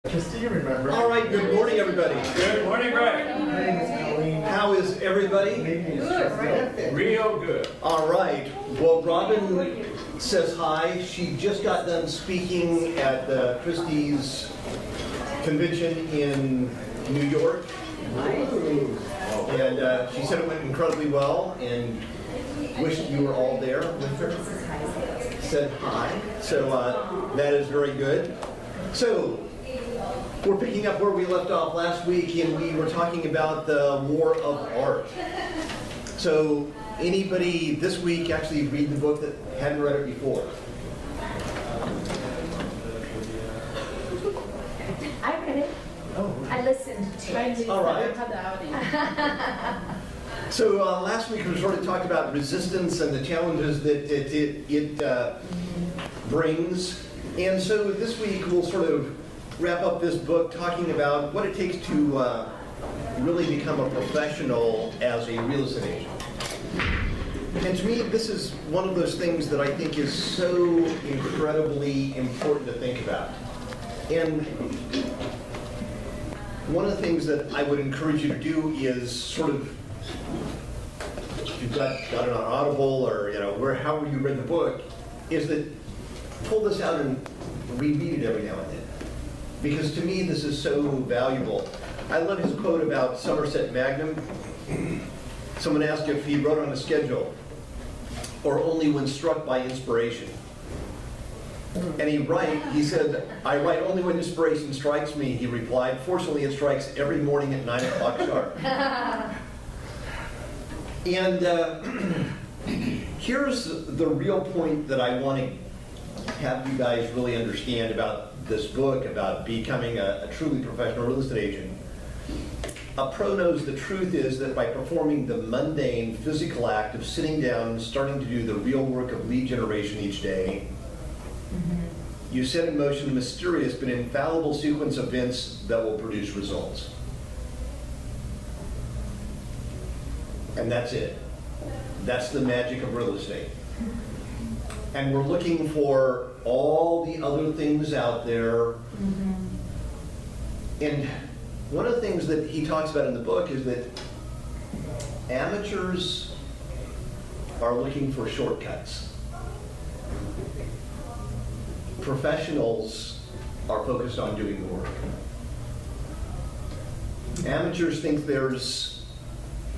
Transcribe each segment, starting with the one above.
Christine, remember? All right, good morning, everybody. Good morning, Greg. My name is Colleen. How is everybody? Good. Real good. All right. Well, Robin says hi. She just got done speaking at the Christie's convention in New York. And she said it went incredibly well and wished you were all there with her. Said hi. So that is very good. So we're picking up where we left off last week, and we were talking about the war of art. So anybody this week actually read the book that hadn't read it before? I read it. Oh. I listened to it. All right. So last week we sort of talked about resistance and the challenges that it brings. And so this week we'll sort of wrap up this book talking about what it takes to really become a professional as a real estate agent. And to me, this is one of those things that I think is so incredibly important to think about. And one of the things that I would encourage you to do is sort of, if you've got it on Audible or however you read the book, is that pull this out and reread it every now and then. Because to me, this is so valuable. I love his quote about Somerset Maugham. Someone asked if he wrote on a schedule or only when struck by inspiration. And he said, I write only when inspiration strikes me, he replied. Fortunately, it strikes every morning at 9 o'clock sharp. And here's the real point that I want to have you guys really understand about this book, about becoming a truly professional real estate agent. A pro knows the truth is that by performing the mundane physical act of sitting down and starting to do the real work of lead generation each day, you set in motion a mysterious but infallible sequence of events that will produce results. And that's it. That's the magic of real estate. And we're looking for all the other things out there. And one of the things that he talks about in the book is that amateurs are looking for shortcuts. Professionals are focused on doing the work. Amateurs think there's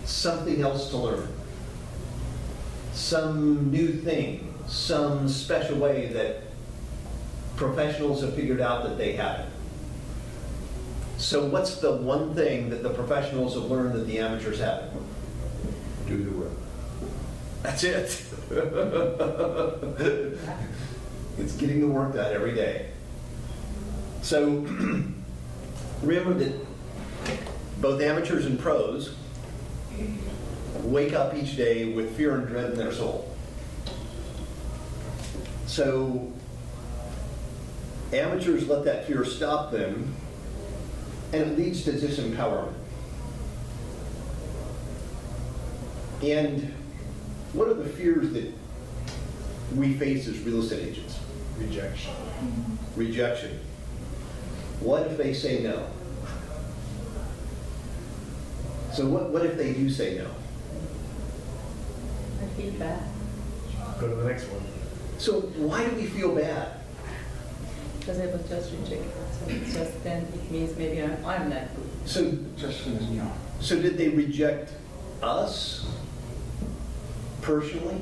something else to learn, some new thing, some special way that professionals have figured out that they haven't. So what's the one thing that the professionals have learned that the amateurs haven't? Do the work. That's it. It's getting the work done every day. So remember that both amateurs and pros wake up each day with fear and dread in their soul. So amateurs let that fear stop them, and it leads to disempowerment. And what are the fears that we face as real estate agents? Rejection. Rejection. What if they say no? So what if they do say no? I feel bad Go to the next one. So why do we feel bad? because I was just rejected. So it's just then it means maybe I'm not good. So So did they reject us personally?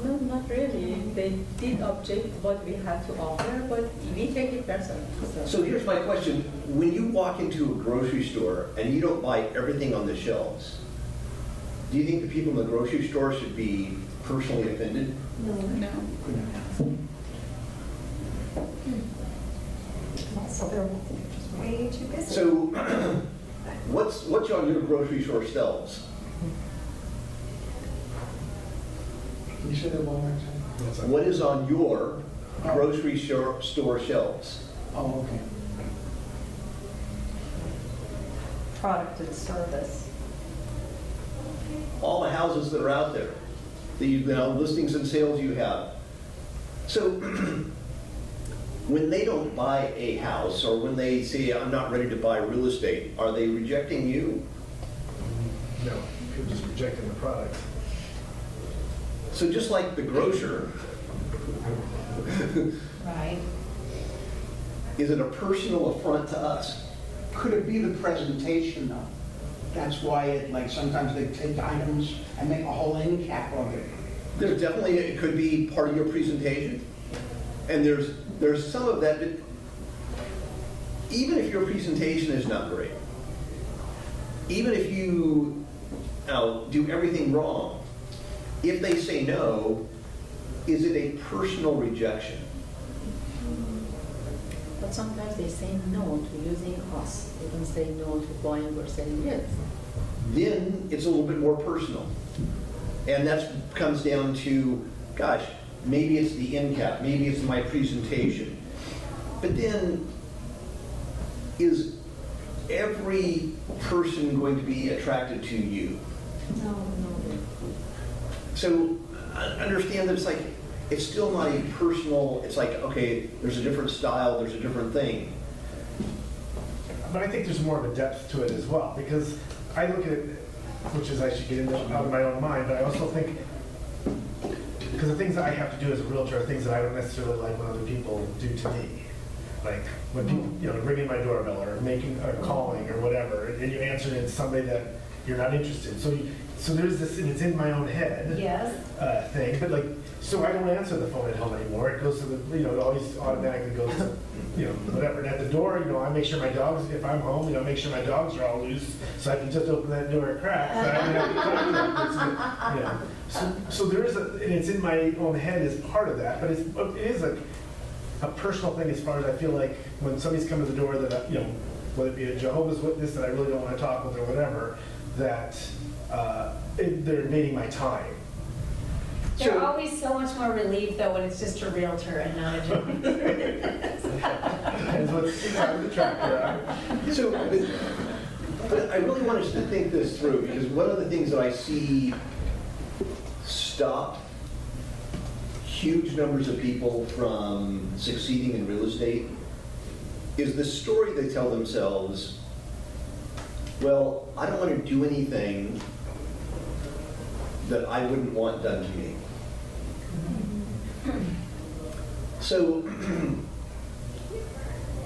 No, not really. They did object what we had to offer, but we take it personally. So here's my question. When you walk into a grocery store and you don't buy everything on the shelves, do you think the people in the grocery store should be personally offended? No. Also, they're just way too busy. So what's on your grocery store shelves? Can you say that one more time? What is on your grocery store shelves? Oh, okay. Product and service. All the houses that are out there, the listings and sales you have. So when they don't buy a house, or when they say, I'm not ready to buy real estate, are they rejecting you? No, you're just rejecting the product. So just like the grocer, Right. is it a personal affront to us? Could it be the presentation though? That's why it, like, sometimes they take items and make a whole end cap of it. There's definitely, it could be part of your presentation. And there's some of that, even if your presentation is not great, even if you do everything wrong, if they say no, is it a personal rejection? But sometimes they say no to using us. They don't say no to buying or selling yes. Then it's a little bit more personal. And that comes down to, gosh, maybe it's the end cap, maybe it's my presentation. But then, is every person going to be attracted to you? No. So understand that it's like, it's still not a personal, it's like, okay, there's a different style, there's a different thing. But I think there's more of a depth to it as well, because I look at it, which is I should get into out of my own mind, but I also think, because the things that I have to do as a realtor are things that I don't necessarily like when other people do to me. Like when people, ringing my doorbell or making or calling or whatever, and you answer it to somebody that you're not interested. So there's this, and it's in my own head. Yes. Thing, but like, so I don't answer the phone at home anymore. It goes to the, it always automatically goes to, whatever. And at the door, I make sure my dogs, if I'm home, make sure my dogs are all loose, so I can just open that door a crack. So I don't have to, So there is and it's in my own head as part of that, but it is a personal thing as far as I feel like when somebody's come to the door that, whether it be a Jehovah's Witness that I really don't want to talk with or whatever, that they're invading my time. They're So- always so much more relieved though when it's just a realtor and not a Jehovah's Witness. And what's the tractor. So, but I really want us to think this through, because one of the things that I see stop huge numbers of people from succeeding in real estate is the story they tell themselves, well, I don't want to do anything that I wouldn't want done to me. So,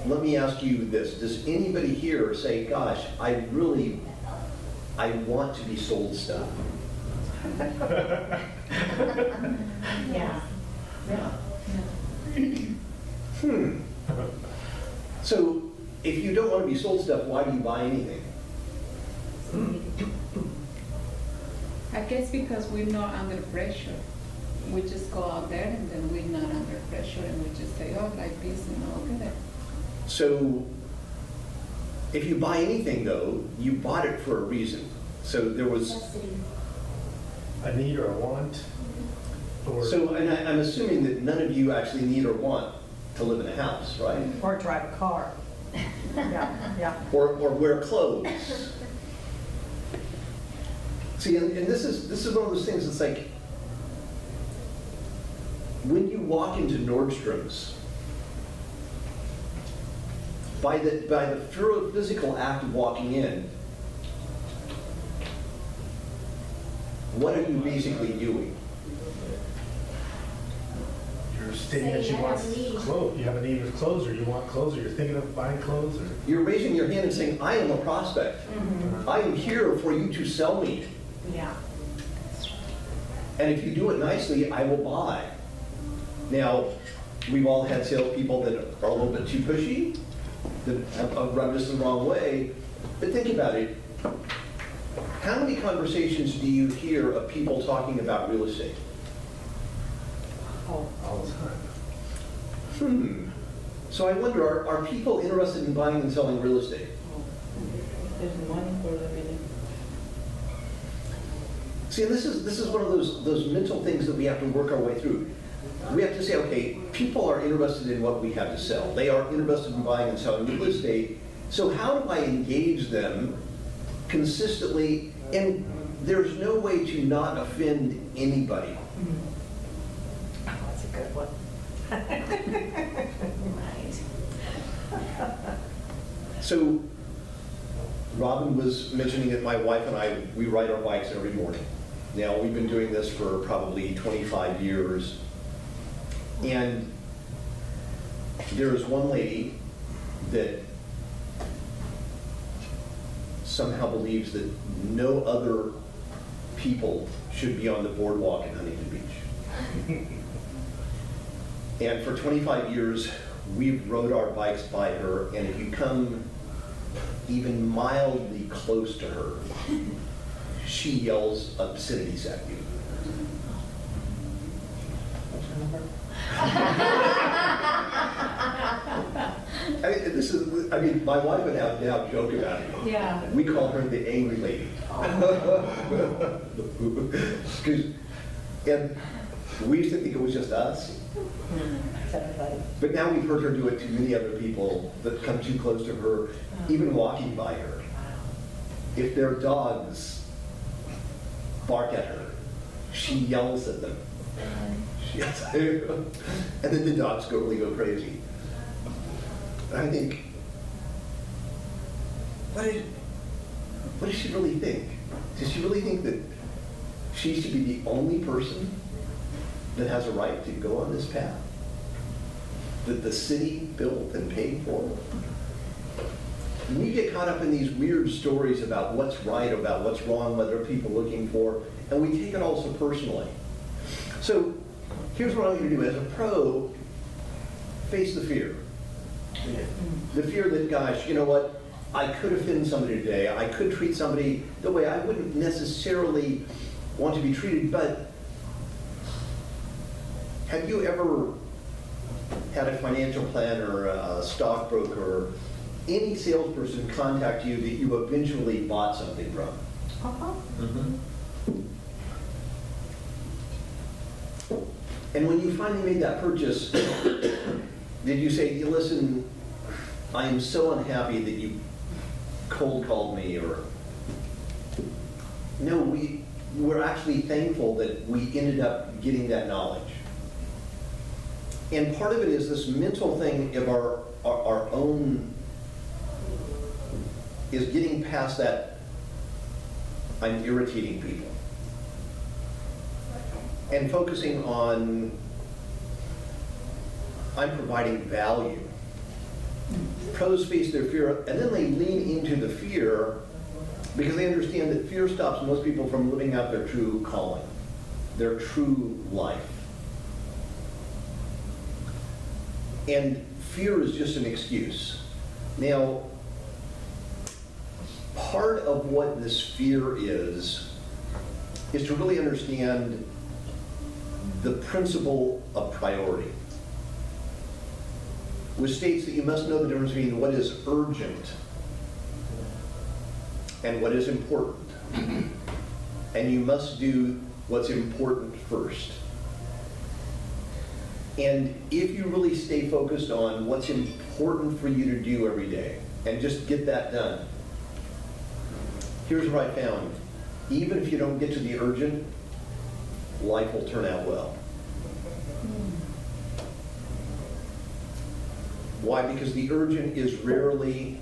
let me ask you this. Does anybody here say, gosh, I want to be sold stuff? Yeah. So, if you don't want to be sold stuff, why do you buy anything? I guess because we're not under pressure. We just go out there and then we're not under pressure and we just say, oh, like this and I'll get it. So, if you buy anything though, you bought it for a reason. So there was, A need or a want, or so, and I'm assuming that none of you actually need or want to live in a house, right? Or drive a car. Yeah. Or wear clothes. See, and this is one of those things that's like, when you walk into Nordstrom's, by the physical act of walking in, what are you basically doing? you're stating that you want clothes, you have a need of clothes, or you want clothes, or you're thinking of buying clothes, or You're raising your hand and saying, I am a prospect. I am here for you to sell me. Yeah. And if you do it nicely, I will buy. Now, we've all had salespeople that are a little bit too pushy, that have rubbed us the wrong way. But think about it. How many conversations do you hear of people talking about real estate? all the time. So I wonder, are people interested in buying and selling real estate? There's money for them in it. See, this is one of those mental things that we have to work our way through. We have to say, okay, people are interested in what we have to sell. They are interested in buying and selling real estate. So how do I engage them consistently? And there's no way to not offend anybody. That's a good one. Right. So Robin was mentioning that my wife and I, we ride our bikes every morning. Now, we've been doing this for probably 25 years. And there is one lady that somehow believes that no other people should be on the boardwalk in Huntington Beach. And for 25 years, we've rode our bikes by her, and if you come even mildly close to her, she yells obscenities at you. What's her number? I mean, my wife and I now joke about it. Yeah. We call her the angry lady. 'Cause- and we used to think it was just us, but now we've heard her do it to many other people that come too close to her, even walking by her. If their dogs bark at her, she yells at them. And then the dogs really go crazy. I think, what does she really think? Does she really think that she should be the only person that has a right to go on this path that the city built and paid for? And we get caught up in these weird stories about what's right, about what's wrong, what are people looking for, and we take it all so personally. So here's what I'm going to do. As a pro, face the fear. The fear that, gosh, you know what? I could offend somebody today. I could treat somebody the way I wouldn't necessarily want to be treated, but have you ever had a financial planner, a stockbroker, or any salesperson contact you that you eventually bought something from? And when you finally made that purchase, did you say, listen, I am so unhappy that you cold called me, or no, we're actually thankful that we ended up getting that knowledge. And part of it is this mental thing of our own, is getting past that I'm irritating people. And focusing on, I'm providing value. Pros face their fear, and then they lean into the fear because they understand that fear stops most people from living out their true calling, their true life. And fear is just an excuse. Now, part of what this fear is to really understand the principle of priority, which states that you must know the difference between what is urgent and what is important. And you must do what's important first. And if you really stay focused on what's important for you to do every day and just get that done, here's what I found. Even if you don't get to the urgent, life will turn out well. Why? Because the urgent is rarely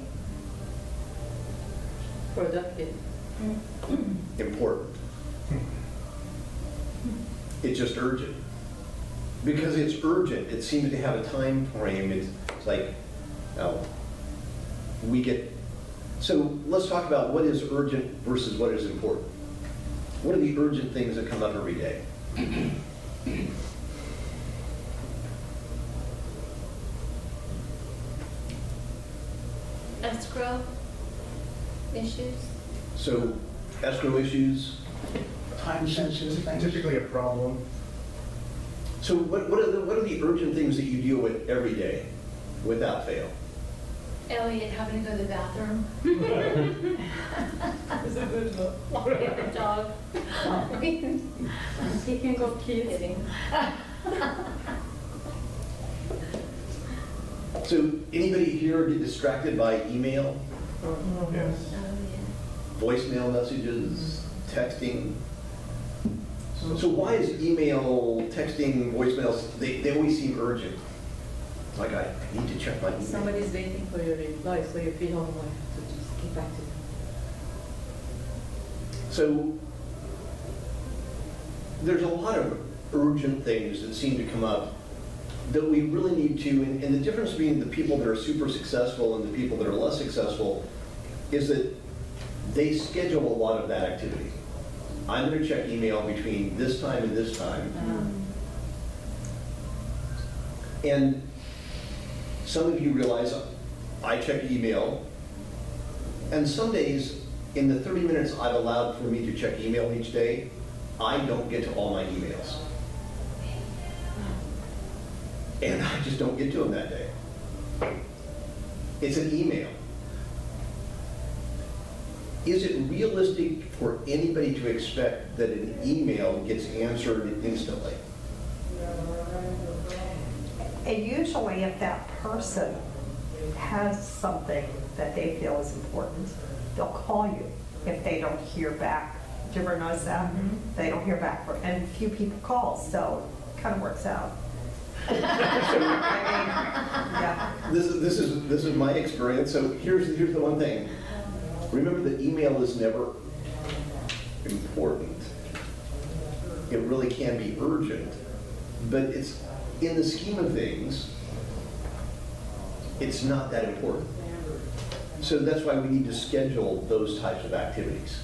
Productive. important. It's just urgent. Because it's urgent, it seems to have a time frame. It's like, oh, we get. So let's talk about what is urgent versus what is important. What are the urgent things that come up every day? Escrow issues? So escrow issues. Time-sensitive things. Typically a problem. So what are the urgent things that you deal with every day without fail? Elliot having to go to the bathroom. It's a good look. Get the dog. Speaking of kids, Kidding. So anybody here get distracted by email, Yes. Oh, yeah. voicemail messages, texting? So why is email, texting, voicemails, they always seem urgent? Like, I need to check my email. Somebody's waiting for your reply, so you feel like to just get back to them. So there's a lot of urgent things that seem to come up that we really need to, and the difference between the people that are super successful and the people that are less successful is that they schedule a lot of that activity. I'm going to check email between this time and this time. And some of you realize I check email, and some days in the 30 minutes I've allowed for me to check email each day, I don't get to all my emails. And I just don't get to them that day. It's an email. Is it realistic for anybody to expect that an email gets answered instantly? And usually if that person has something that they feel is important, they'll call you if they don't hear back. Do you ever notice that? They don't hear back, and few people call, so it kind of works out. I mean, yeah. This is my experience. So here's the one thing. Remember that email is never important. It really can be urgent, but it's in the scheme of things, it's not that important. So that's why we need to schedule those types of activities.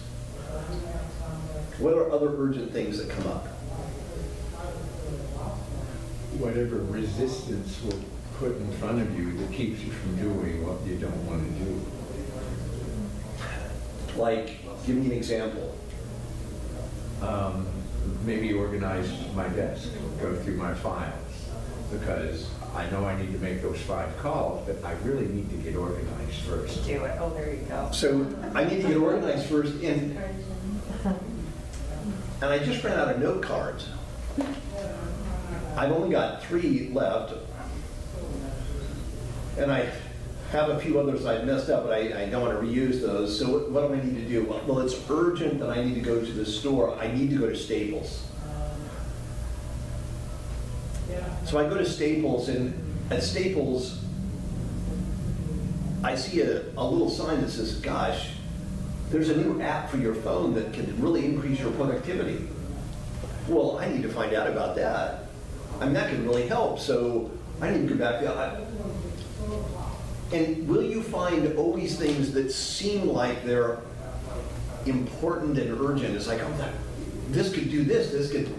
What are other urgent things that come up? Whatever resistance will put in front of you that keeps you from doing what you don't want to do. Like, give me an example. Maybe organize my desk, go through my files, because I know I need to make those 5 calls, but I really need to get organized first. Do it, oh, there you go. So I need to get organized first, and I just ran out of note cards. I've only got 3 left, and I have a few others I've messed up, but I don't want to reuse those. So what do I need to do? Well, it's urgent that I need to go to the store. I need to go to Staples. So I go to Staples, and at Staples, I see a little sign that says, gosh, there's a new app for your phone that can really increase your productivity. Well, I need to find out about that. I mean, that could really help. So I need to go back there. And will you find always things that seem like they're important and urgent? It's like, oh, this could do this, this could.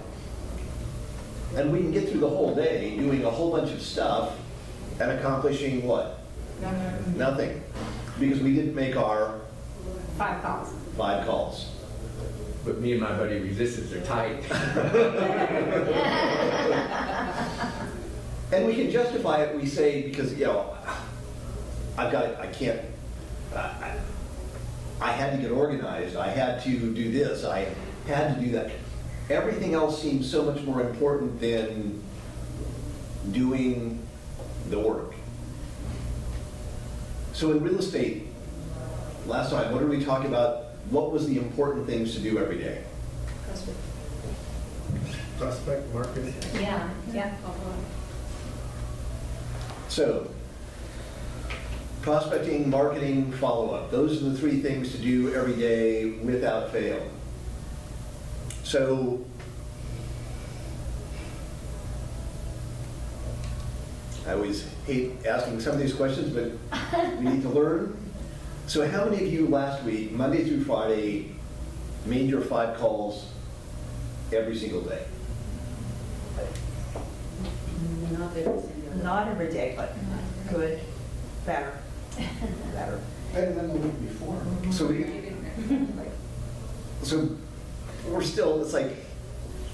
And we can get through the whole day doing a whole bunch of stuff and accomplishing what? Nothing. Because we didn't make our 5 calls. 5 calls. But me and my buddy Resistance are tight. And we can justify it, we say, because, you know, I had to get organized, I had to do this, I had to do that. Everything else seems so much more important than doing the work. So in real estate, last time, what did we talk about? What was the important things to do every day? Prospect, marketing. Yeah, yeah. So, prospecting, marketing, follow-up. Those are the 3 things to do every day without fail. So, I always hate asking some of these questions, but we need to learn. So how many of you last week, Monday through Friday, made your 5 calls every single day? Not every single. Not every day, but good, better, better. Better than the week before. So we're still, it's like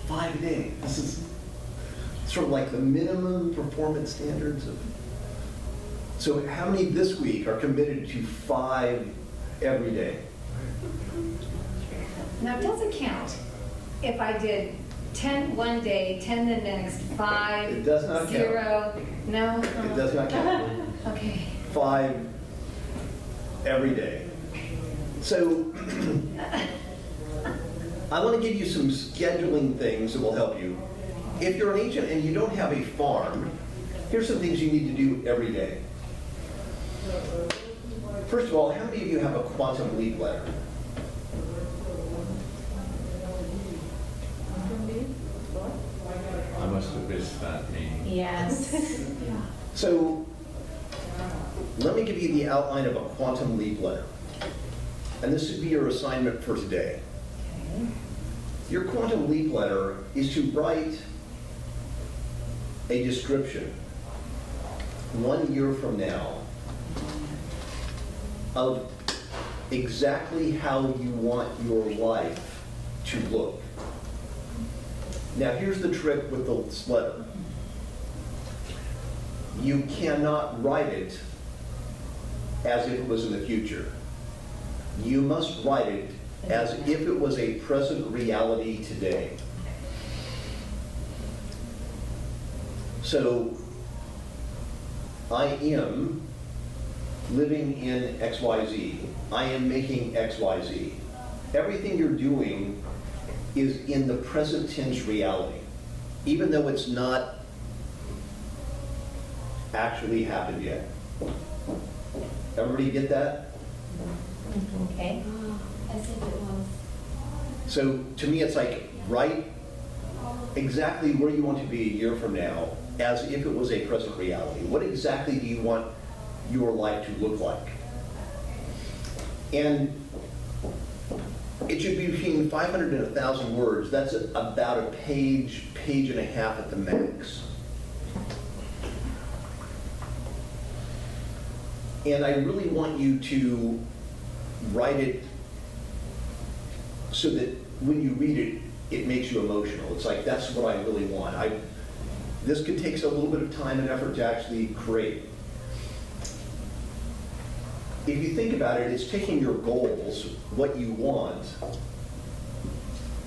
5 a day. This is sort of like the minimum performance standards of. So how many this week are committed to 5 every day? Now, it doesn't count if I did 10 one day, 10 the next, 5, It does not count. 0. No? It does not count. Okay. 5 every day. So I want to give you some scheduling things that will help you. If you're an agent and you don't have a farm, Here's some things you need to do every day. First of all, how many of you have a quantum leap letter? I must have missed that meeting. Yes. So let me give you the outline of a quantum leap letter. And this would be your assignment for today. Your quantum leap letter is to write a description 1 year from now of exactly how you want your life to look. Now, here's the trick with this letter. You cannot write it as if it was in the future. You must write it as if it was a present reality today. So, I am living in XYZ. I am making XYZ. Everything you're doing is in the present tense reality, even though it's not actually happened yet. Everybody get that? Okay. As if it was. So to me, it's like write exactly where you want to be a year from now as if it was a present reality. What exactly do you want your life to look like? And it should be between 500 and 1,000 words. That's about a page, page and a half at the max. And I really want you to write it so that when you read it, it makes you emotional. It's like, that's what I really want. This could take a little bit of time and effort to actually create. If you think about it, it's taking your goals, what you want,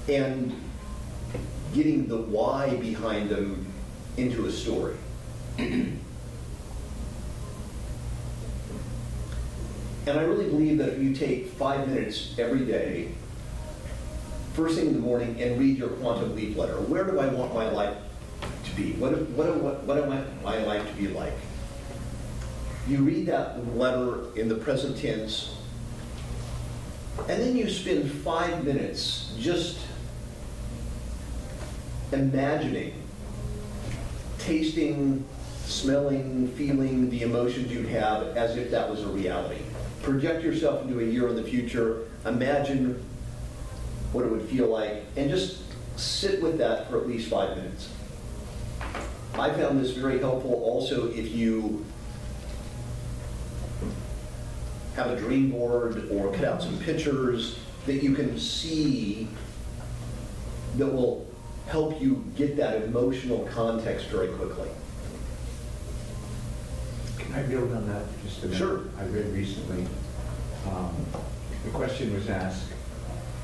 and getting the why behind them into a story. And I really believe that if you take 5 minutes every day, first thing in the morning, and read your quantum leap letter, where do I want my life to be? What do I want my life to be like? You read that letter in the present tense, and then you spend 5 minutes just imagining, tasting, smelling, feeling the emotions you'd have as if that was a reality. Project yourself into a year in the future, imagine what it would feel like, and just sit with that for at least 5 minutes. I found this very helpful also if you have a dream board or cut out some pictures that you can see that will help you get that emotional context very quickly. Can I build on that for just a minute? Sure. I read recently, the question was asked,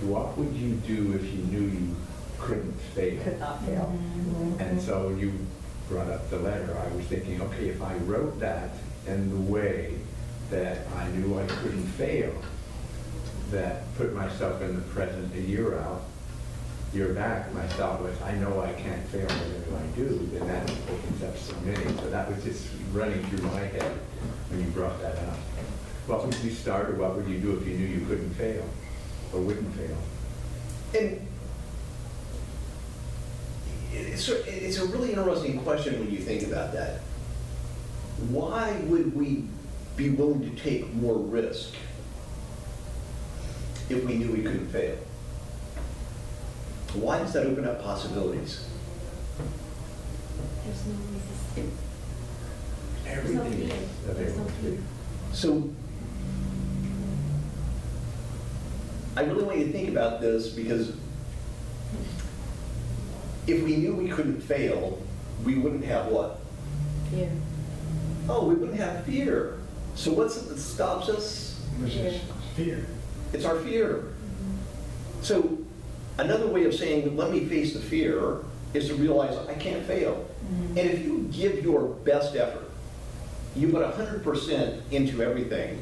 what would you do if you knew you couldn't fail? Could not fail. And so when you brought up the letter, I was thinking, okay, if I wrote that in the way that I knew I couldn't fail, that put myself in the present a year out, year back, my thought was, I know I can't fail whatever I do, then that opens up so many. So that was just running through my head when you brought that up. What would you start, or what would you do if you knew you couldn't fail, or wouldn't fail? And it's a really interesting question when you think about that. Why would we be willing to take more risk if we knew we couldn't fail? Why does that open up possibilities? There's no resistance. Everything fear. is There's no available to fear. you. So I really want you to think about this, because if we knew we couldn't fail, we wouldn't have what? Yeah. Oh, we wouldn't have fear. So what's it that stops us? Which is fear. It's our fear. So another way of saying, let me face the fear, is to realize I can't fail. And if you give your best effort, you put 100% into everything,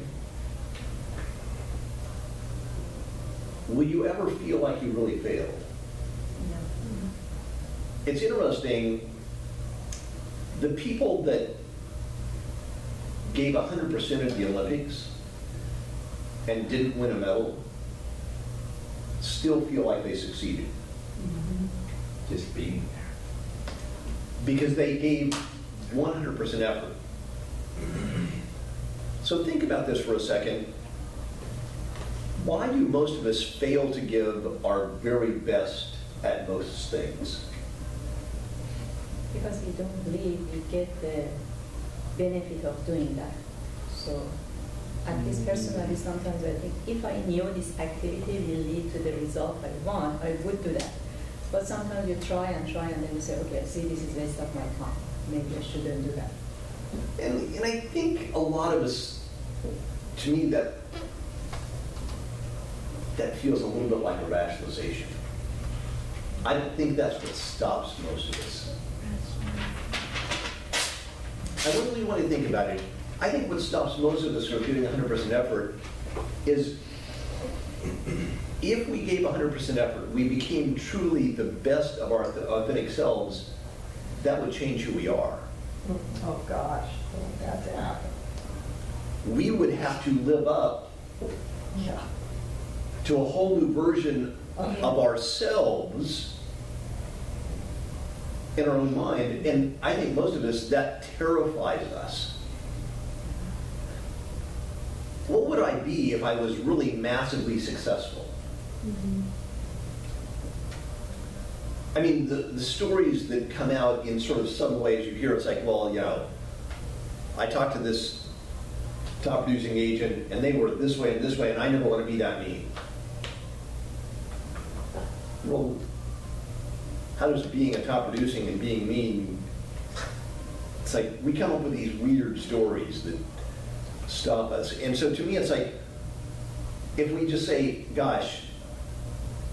will you ever feel like you really failed? It's interesting, the people that gave 100% at the Olympics and didn't win a medal still feel like they succeeded. Just being there. Because they gave 100% effort. So think about this for a second. Why do most of us fail to give our very best at most things? Because we don't believe we get the benefit of doing that. So at least personally, sometimes I think if I knew this activity will lead to the result I want, I would do that. But sometimes you try and then you say, okay, see, this is waste of my time. Maybe I shouldn't do that. And I think a lot of us, to me, that feels a little bit like a rationalization. I don't think that's what stops most of us. I don't really want to think about it. I think what stops most of us from giving 100% effort is if we gave 100% effort, we became truly the best of our authentic selves, that would change who we are. Oh, gosh, I want that to happen. We would have to live up Yeah. to a whole new version of ourselves in our own mind. And I think most of us, that terrifies us. What would I be if I was really massively successful? I mean, the stories that come out in sort of some ways, you hear it's like, well, you know, I talked to this top producing agent and they were this way, and I never want to be that mean. Well, how does being a top producing and being mean, it's like we come up with these weird stories that stop us. And so to me, it's like, if we just say, gosh,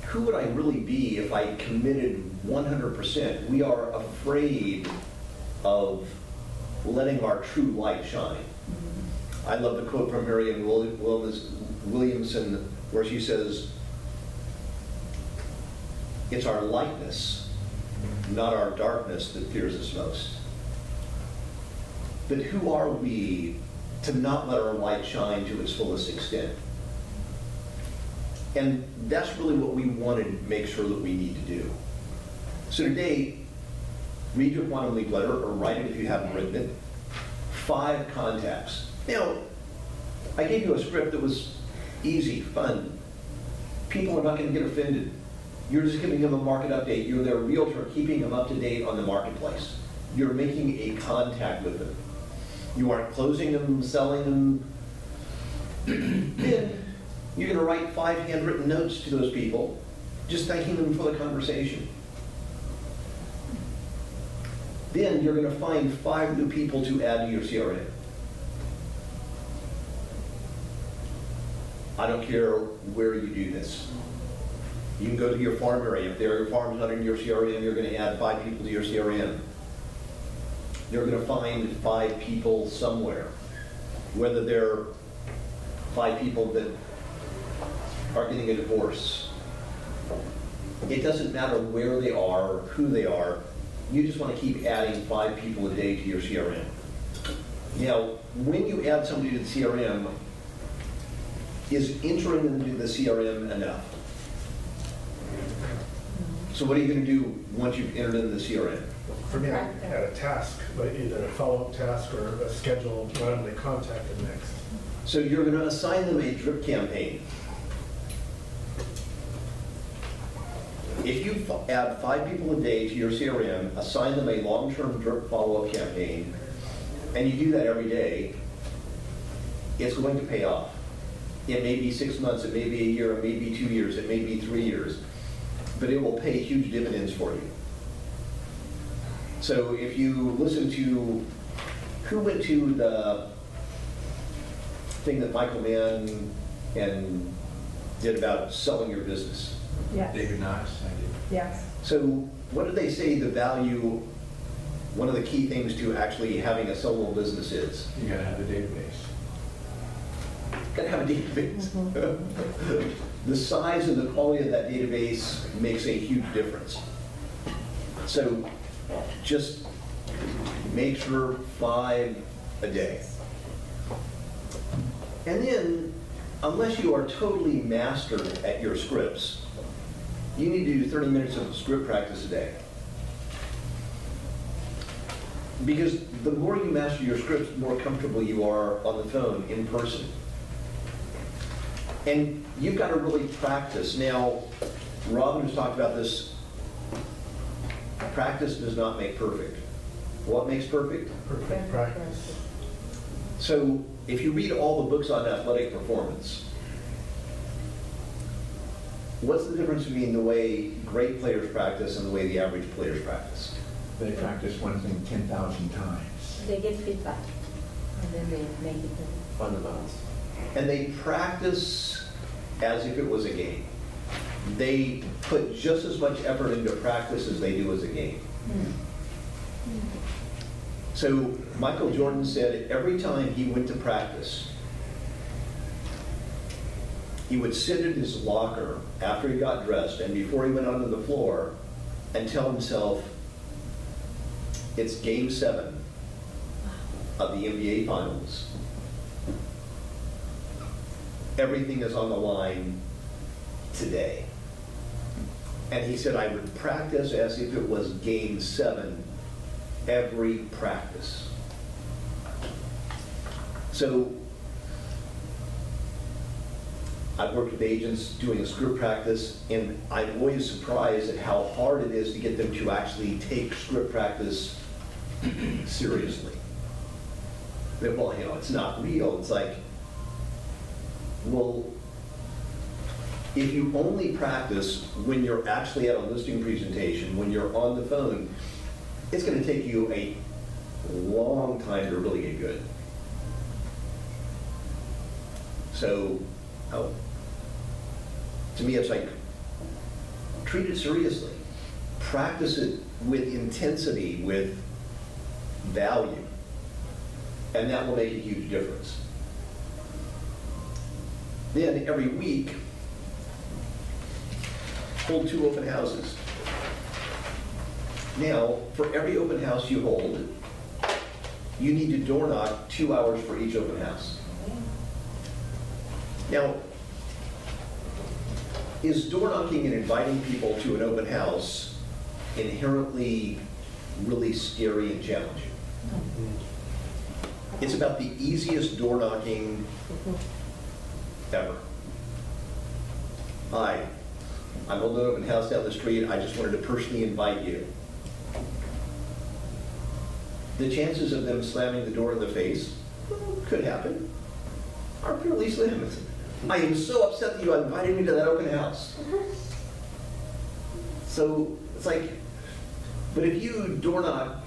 who would I really be if I committed 100%? We are afraid of letting our true light shine. I love the quote from Marianne Williamson where she says, it's our lightness, not our darkness, that fears us most. But who are we to not let our light shine to its fullest extent? And that's really what we want to make sure that we need to do. So today, read your Quantum Leap letter, or write it if you haven't written it. 5 contacts. Now, I gave you a script that was easy, fun. People are not going to get offended. You're just giving them a market update. You're their realtor, keeping them up to date on the marketplace. You're making a contact with them. You aren't closing them, selling them. Then you're going to write 5 handwritten notes to those people, just thanking them for the conversation. Then you're going to find 5 new people to add to your CRM. I don't care where you do this. You can go to your farm area. If there are farms not in your CRM, you're going to add 5 people to your CRM. You're going to find 5 people somewhere, whether they're 5 people that are getting a divorce. It doesn't matter where they are, who they are. You just want to keep adding 5 people a day to your CRM. Now, when you add somebody to the CRM, is entering them into the CRM enough? So what are you going to do once you've entered into the CRM? For me, I had a task, like either a follow-up task or a schedule, when I'm going to contact them next. So you're going to assign them a drip campaign. If you add 5 people a day to your CRM, assign them a long-term drip follow-up campaign, and you do that every day, it's going to pay off. It may be 6 months, it may be a year, it may be 2 years, it may be 3 years, but it will pay huge dividends for you. So if you listen to, who went to the thing that Michael Mann and did about selling your business? Yes. David Knox, I did. Yes. So what did they say the value, one of the key things to actually having a sellable business is? You gotta have a database. Got to have a database. The size and the quality of that database makes a huge difference. So just make sure 5 a day. And then, unless you are totally mastered at your scripts, you need to do 30 minutes of script practice a day. Because the more you master your scripts, the more comfortable you are on the phone in person. And you've got to really practice. Now, Robin has talked about this. Practice does not make perfect. What makes perfect? Perfect practice. So if you read all the books on athletic performance, what's the difference between the way great players practice and the way the average players practice? They practice one thing 10,000 times. They get feedback, and then they make it. Fundamentals. And they practice as if it was a game. They put just as much effort into practice as they do as a game. So Michael Jordan said every time he went to practice, he would sit in his locker after he got dressed and before he went onto the floor and tell himself, it's game 7 of the NBA Finals. Everything is on the line today. And he said, I would practice as if it was game 7 every practice. So I've worked with agents doing a script practice, and I'm always surprised at how hard it is to get them to actually take script practice seriously. That, well, you know, it's not real. It's like, well, if you only practice when you're actually at a listing presentation, when you're on the phone, it's going to take you a long time to really get good. So, to me, it's like, treat it seriously. Practice it with intensity, with value, and that will make a huge difference. Then every week, hold 2 open houses. Now, for every open house you hold, you need to door knock 2 hours for each open house. Now, is door knocking and inviting people to an open house inherently really scary and challenging? It's about the easiest door knocking ever. Hi, I'm holding an open house down the street. I just wanted to personally invite you. The chances of them slamming the door in the face, could happen, are fairly slim. I am so upset that you invited me to that open house. So it's like, but if you door knock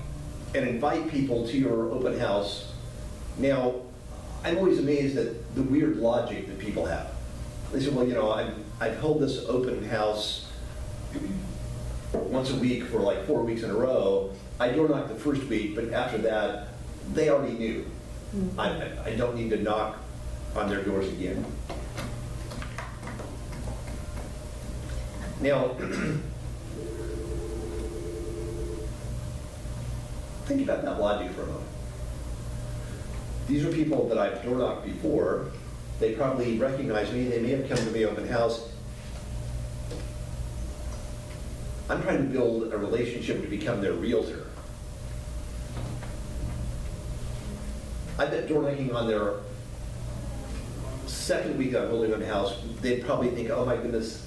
and invite people to your open house, now I'm always amazed at the weird logic that people have. They say, well, you know, I've held this open house once a week for like 4 weeks in a row. I door knocked the first week, but after that, they already knew. I don't need to knock on their doors again. Now, think about that logic for a moment. These are people that I've door knocked before. They probably recognize me. They may have come to the open house. I'm trying to build a relationship to become their realtor. I bet door knocking on their second week of holding open house, they'd probably think, oh my goodness,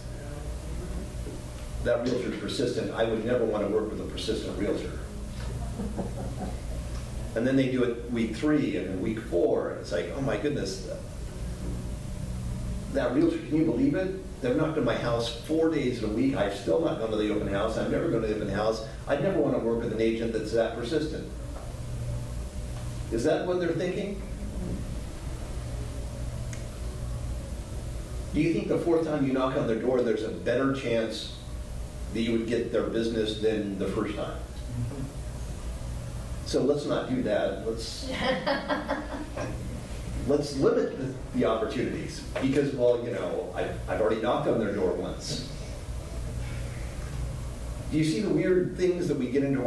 that realtor's persistent. I would never want to work with a persistent realtor. And then they do it week 3 and week 4, and it's like, oh my goodness, that realtor, can you believe it? They've knocked on my house 4 days a week. I've still not gone to the open house. I'm never going to the open house. I'd never want to work with an agent that's that persistent. Is that what they're thinking? Do you think the 4th time you knock on their door, there's a better chance that you would get their business than the first time? So let's not do that. Let's limit the opportunities because, well, you know, I've already knocked on their door once. Do you see the weird things that we get into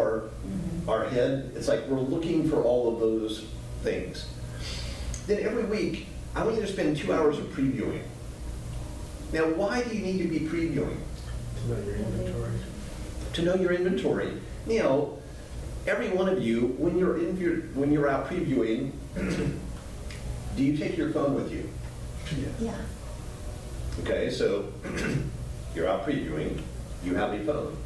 our head? It's like we're looking for all of those things. Then every week, I want you to spend 2 hours of previewing. Now, why do you need to be previewing? To know your inventory. To know your inventory. You know, every one of you, when you're out previewing, do you take your phone with you? Yeah. Okay, so you're out previewing, you have a phone.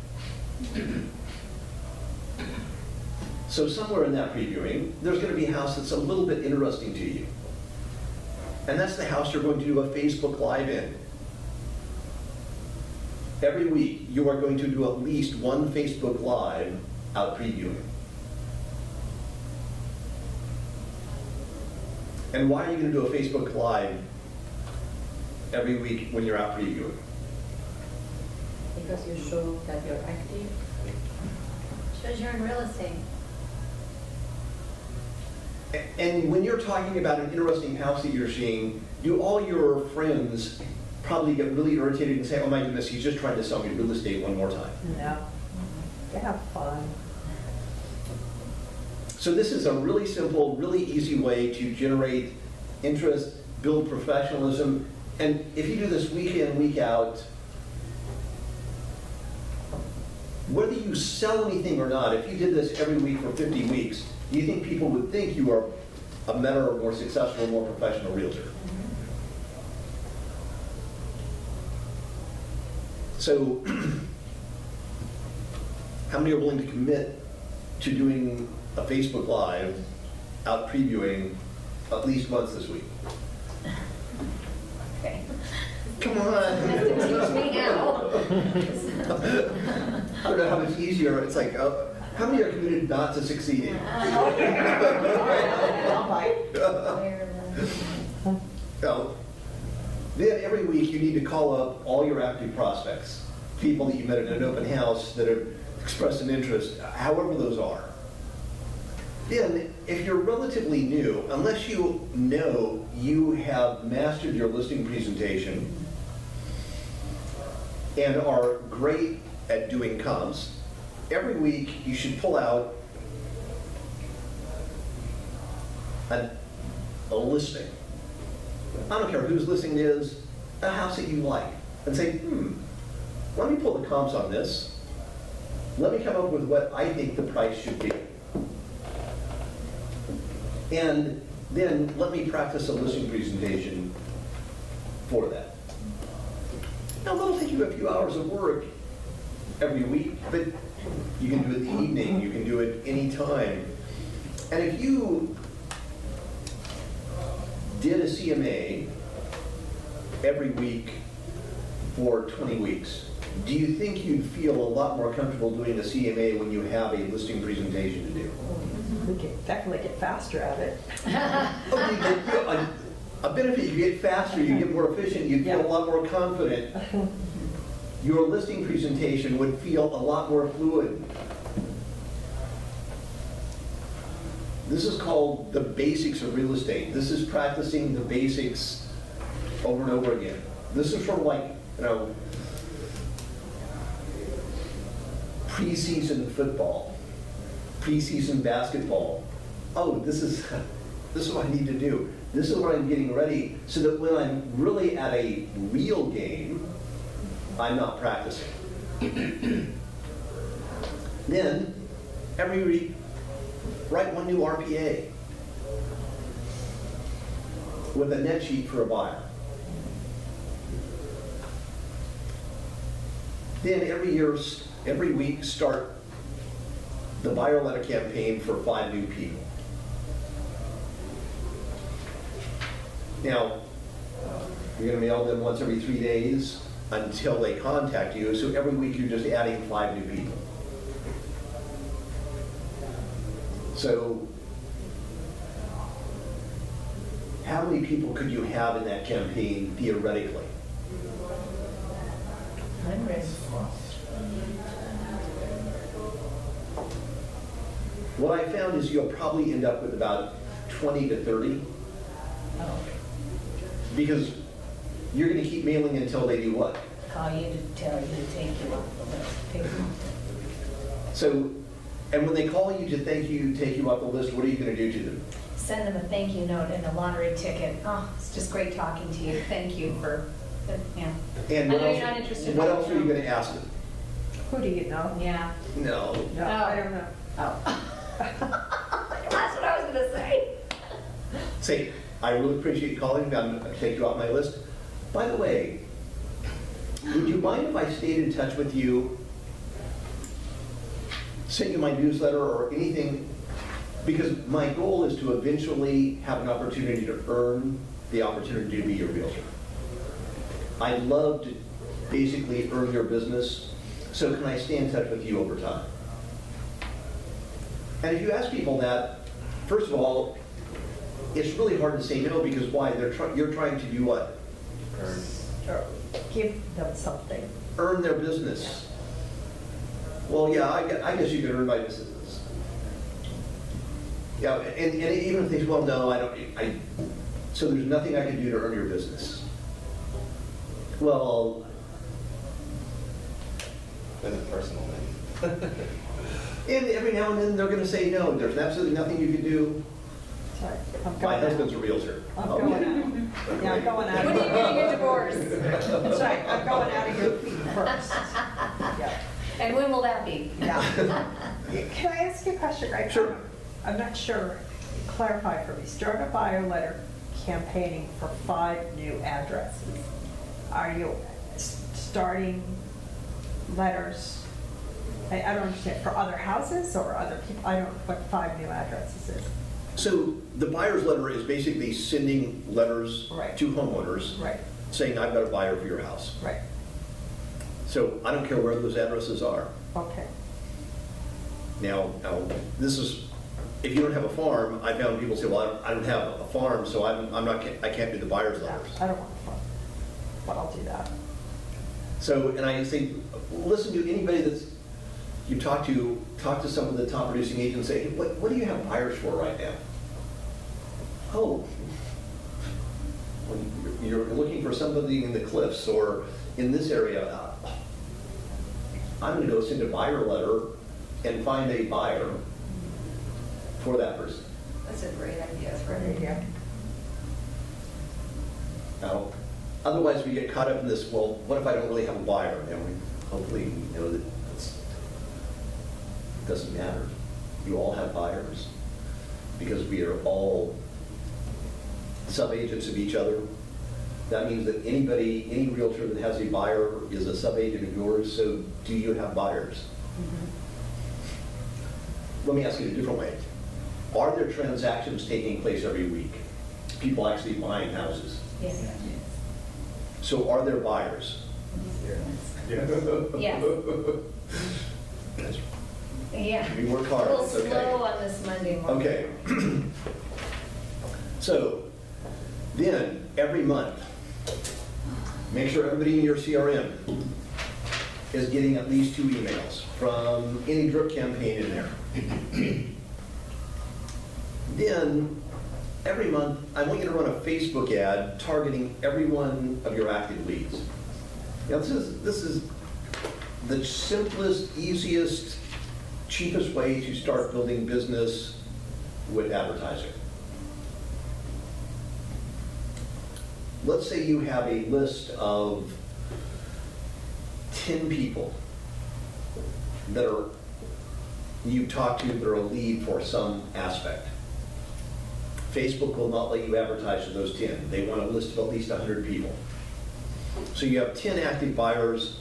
So somewhere in that previewing, there's going to be a house that's a little bit interesting to you. And that's the house you're going to do a Facebook Live in. Every week, you are going to do at least one Facebook Live out previewing. And why are you going to do a Facebook Live every week when you're out previewing? Because you show that you're active. Shows you're in real estate. And when you're talking about an interesting house that you're seeing, do all your friends probably get really irritated and say, oh my goodness, he's just trying to sell me real estate one more time? No. They have fun. So this is a really simple, really easy way to generate interest, build professionalism, and if you do this week in, week out, whether you sell anything or not, if you did this every week for 50 weeks, do you think people would think you are a better, or more successful, more professional realtor? So, how many are willing to commit to doing a Facebook Live out previewing at least once this week? Okay. Come on. Teach me how. I don't know how much easier, it's like, how many are committed not to succeeding? I'll bite. So, then every week you need to call up all your active prospects, people that you met at an open house that have expressed an interest, however those are. Then, if you're relatively new, unless you know you have mastered your listing presentation and are great at doing comps, every week you should pull out a listing. I don't care whose listing it is, a house that you like, and say, let me pull the comps on this. Let me come up with what I think the price should be. And then let me practice a listing presentation for that. Now, that'll take you a few hours of work every week, but you can do it in the evening, you can do it anytime. And if you did a CMA every week for 20 weeks, do you think you'd feel a lot more comfortable doing a CMA when you have a listing presentation to do? We could definitely get faster at it. A benefit, you get faster, you get more efficient, you feel a lot more confident. Your listing presentation would feel a lot more fluid. This is called the basics of real estate. This is practicing the basics over and over again. This is sort of like, preseason football, preseason basketball. Oh, this is what I need to do. This is what I'm getting ready so that when I'm really at a real game, I'm not practicing. Then, every week, write one new RPA with a net sheet for a buyer. Then every week, start the buyer letter campaign for 5 new people. Now, you're going to mail them once every 3 days until they contact you, so every week you're just adding 5 new people. So, how many people could you have in that campaign theoretically? Hundreds. What I found is you'll probably end up with about 20 to 30. Because you're going to keep mailing until they do what? Call you to tell you to take you off the list. So, and when they call you to thank you, take you off the list, what are you going to do to them? Send them a thank you note and a lottery ticket. Oh, it's just great talking to you. Thank you for, yeah. And I what know else, you're not interested. what else are you going to ask them? Who do you know? Yeah. No. No, I don't know. Oh. That's what I was gonna say. Say, I really appreciate you calling me, I'm going to take you off my list. By the way, would you mind if I stayed in touch with you, sent you my newsletter or anything? Because my goal is to eventually have an opportunity to earn the opportunity to be your realtor. I'd love to basically earn your business, so can I stay in touch with you over time? And if you ask people that, first of all, it's really hard to say no, because why? You're trying to do what? Or give them something. Earn their business. Well, yeah, I guess you could earn my business. Yeah, and even if they say, well, no, so there's nothing I can do to earn your business. Well, That's a personal thing. and every now and then they're going to say no. There's absolutely nothing you can do. Sorry, I'm My going husband's out. a realtor. I'm Oh, going yeah. out. Yeah, I'm going out. When are you getting a divorce? That's right, I'm going out of your feet first. Yeah. And when will that be? Yeah. Can I ask you a question, Greg? Sure. I'm not sure. Clarify for me. Start a buyer letter campaigning for 5 new addresses. Are you starting letters? I don't understand. For other houses or other people? I don't know what 5 new addresses is. So the buyer's letter is basically sending letters Right. to homeowners Right, saying, I've got a buyer for your house. right. So I don't care where those addresses are. Okay. Now, this is, if you don't have a farm, I found people say, well, I don't have a farm, so I can't do the buyer's Yeah, letters. I don't want to, but I'll do that. So, and I say, listen to anybody that's, you talk to some of the top producing agents, say, hey, what do you have buyers for right now? Oh, when you're looking for somebody in the cliffs or in this area, I'm gonna go send a buyer letter and find a buyer for that person. That's a great idea. There you go. Now, otherwise we get caught up in this, well, what if I don't really have a buyer? And we hopefully know that it doesn't matter. You all have buyers because we are all sub-agents of each other. That means that any realtor that has a buyer is a sub-agent of yours, so do you have buyers? Let me ask you a different way. Are there transactions taking place every week? People actually buying houses? Yes. So are there buyers? Yes. Yes. Yeah. We work A hard, little it's okay. slow on this Monday morning. Okay. Then, every month, make sure everybody in your CRM is getting at least 2 emails from any drip campaign in there. Then, every month, I want you to run a Facebook ad targeting every one of your active leads. Now, this is the simplest, easiest, cheapest way to start building business with advertising. Let's say you have a list of 10 people that you talk to that are a lead for some aspect. Facebook will not let you advertise to those 10. They want a list of at least 100 people. So you have 10 active buyers,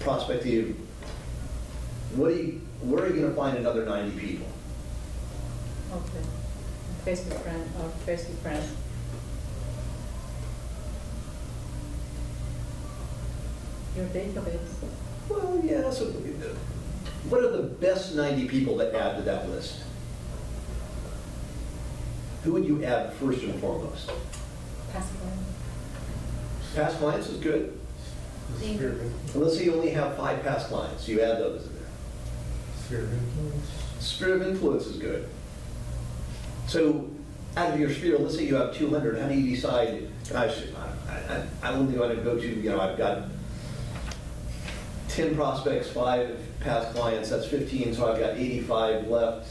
prospective. Where are you going to find another 90 people? Okay. Facebook friend or Facebook friends. Your database. Well, yeah, so what are the best 90 people to add to that list? Who would you add first and foremost? Pass Past clients is good. Sphere And let's say you only have 5 past clients, you add those in there. of influence. Sphere of influence is good. So out of your sphere, let's say you have 200, how do you decide, gosh, I only want to go to, I've got 10 prospects, 5 past clients, that's 15, so I've got 85 left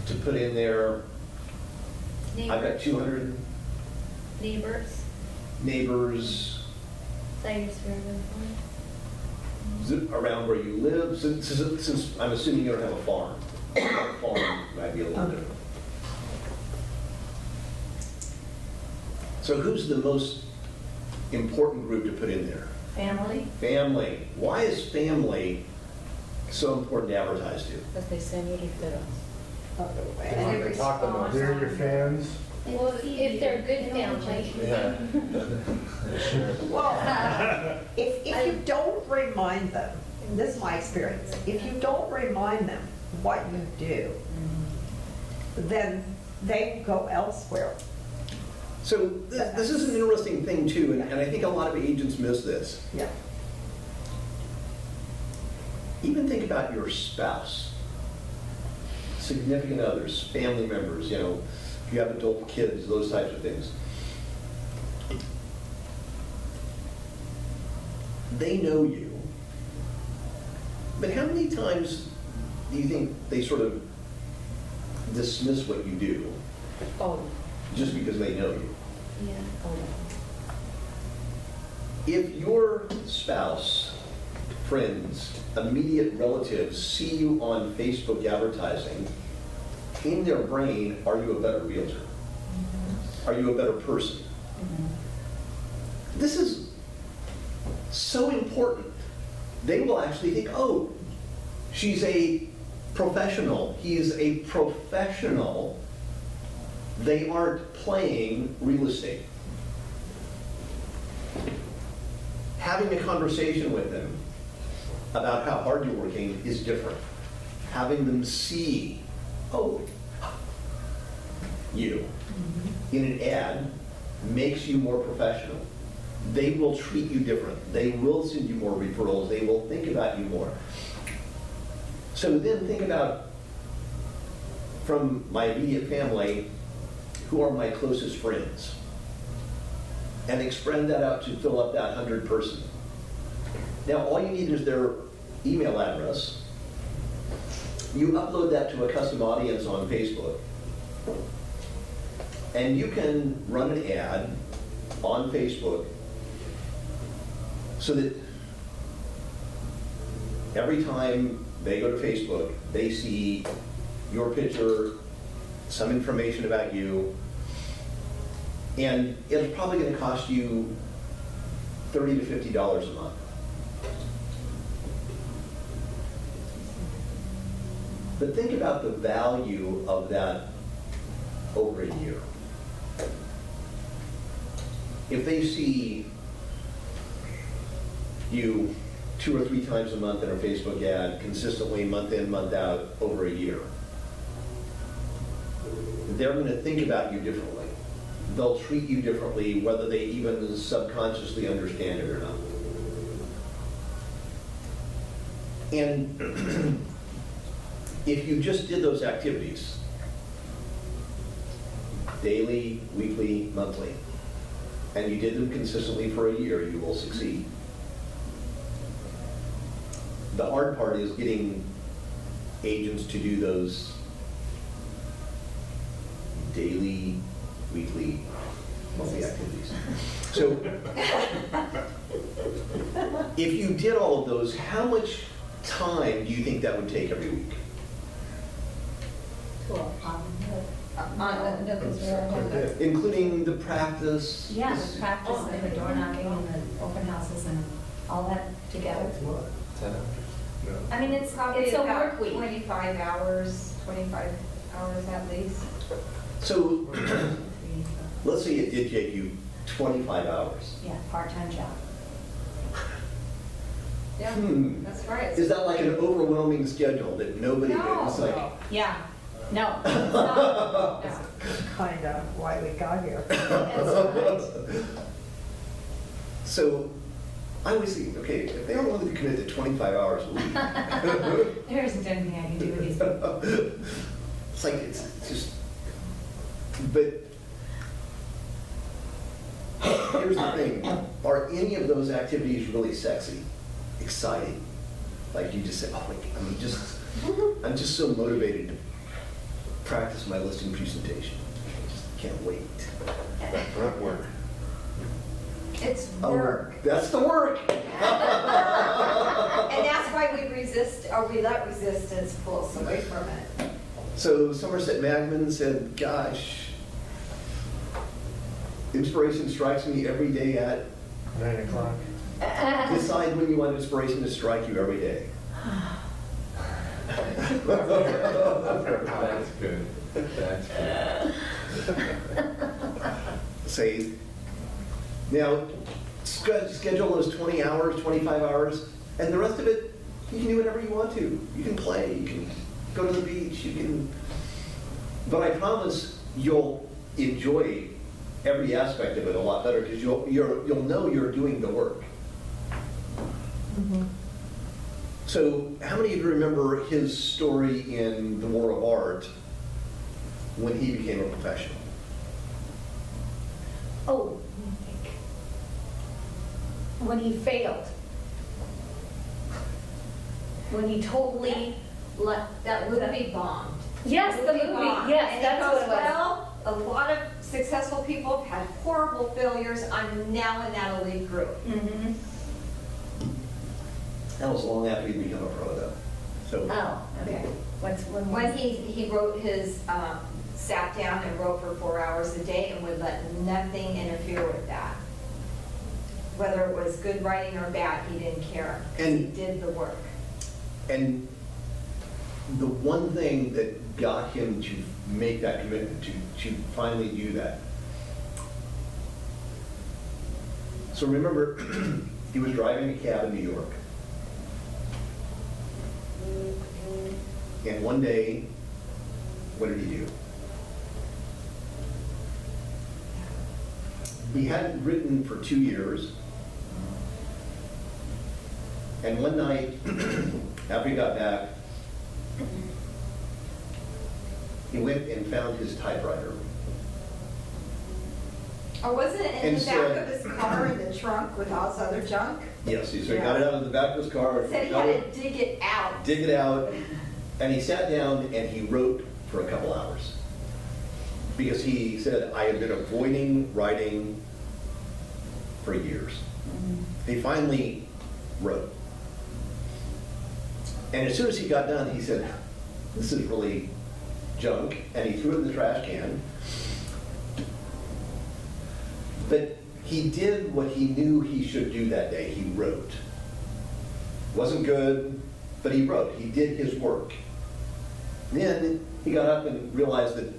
to put in there. I've got 200 Neighbors, neighbors that your sphere of influence. around where you live, since I'm assuming you don't have a farm. Farm might be a little different. So who's the most important group to put in there? Family, Family. Why is family so important to advertise to? because they send you referrals. And they Talk about respond. They're your fans. Well, if they're good family. Yeah. Well, if you don't remind them, and this is my experience, if you don't remind them what you do, then they go elsewhere. So this is an interesting thing too, and I think a lot of agents miss this. Yeah. Even think about your spouse, significant others, family members, you know, if you have adult kids, those types of things. They know you, but how many times do you think they sort of dismiss what you do Oh, just because they know you? yeah. Oh, If your spouse, friends, immediate relatives see you on Facebook advertising, in their brain, are you a better realtor? Are you a better person? This is so important. They will actually think, oh, she's a professional. He is a professional. They aren't playing real estate. Having a conversation with them about how hard you're working is different. Having them see, oh, you in an ad makes you more professional. They will treat you different. They will send you more referrals. They will think about you more. So then think about, from my immediate family, who are my closest friends, and expand that out to fill up that 100 person. Now, all you need is their email address. You upload that to a custom audience on Facebook, and you can run an ad on Facebook so that every time they go to Facebook, they see your picture, some information about you, and it's probably going to cost you $30 to $50 a month. But think about the value of that over a year. If they see you 2 or 3 times a month in a Facebook ad, consistently month in, month out, over a year, they're going to think about you differently. They'll treat you differently, whether they even subconsciously understand it or not. And if you just did those activities, daily, weekly, monthly, and you did them consistently for a year, you will succeed. The hard part is getting agents to do those daily, weekly, monthly activities. So if you did all of those, how much time do you think that would take every week? No, because we're Quite a bit. Including the practice? yeah, the practice and the door knocking and the open houses and all that together. That's a lot. 10 hours. No. I mean, it's Probably a about work week. 25 hours, 25 hours at least. So let's say it did take you 25 hours. Yeah, part-time job. Yeah, Hmm. that's right. Is that like an overwhelming schedule that nobody gets? Like, Yeah, no. it's not. No. Kind of why we got here. That's right. so I always think, okay, if they don't want to commit to 25 hours a week, There isn't anything I can do with these people. it's like, it's just, but here's the thing, are any of those activities really sexy? exciting. Like you just say, oh, I'm just so motivated to practice my listing presentation. Just can't wait. Grunt work. It's Oh, work. that's the work. And that's why we resist, or we let resistance pull us away from it. So Somerset Maugham said, gosh, inspiration strikes me every day at, 9 o'clock. decide when you want inspiration to strike you every day. That's good. That's good. Say, now, schedule those 20 hours, 25 hours, and the rest of it, you can do whatever you want to. You can play, you can go to the beach, you can, but I promise you'll enjoy every aspect of it a lot better because you'll know you're doing the work. So how many of you remember his story in The War of Art when he became a professional? Oh, let me think. When he failed. When he totally let, that movie bombed. Yes, the movie, bombed. yes, And that's he what goes, it was. well, a lot of successful people have had horrible failures. I'm now in that elite group. Mhm. That was long after he'd become a pro though. So Oh, okay. What's one? When he wrote his, sat down and wrote for 4 hours a day and would let nothing interfere with that. Whether it was good writing or bad, he didn't care. 'Cause he And- did the work. And the one thing that got him to make that commitment, to finally do that. So remember, he was driving a cab in New York. And one day, what did he do? He hadn't written for 2 years. And one night, after he got back, he went and found his typewriter. Or wasn't it in And the back said- of his car in the trunk with all his other junk? Yes, so he got it out of the back of his car. Said he had to dig it out. Dig it out, and he sat down and he wrote for a couple hours. Because he said, I had been avoiding writing for years. He finally wrote. And as soon as he got done, he said, this is really junk, and he threw it in the trash can. But he did what he knew he should do that day. He wrote. Wasn't good, but he wrote. He did his work. Then he got up and realized that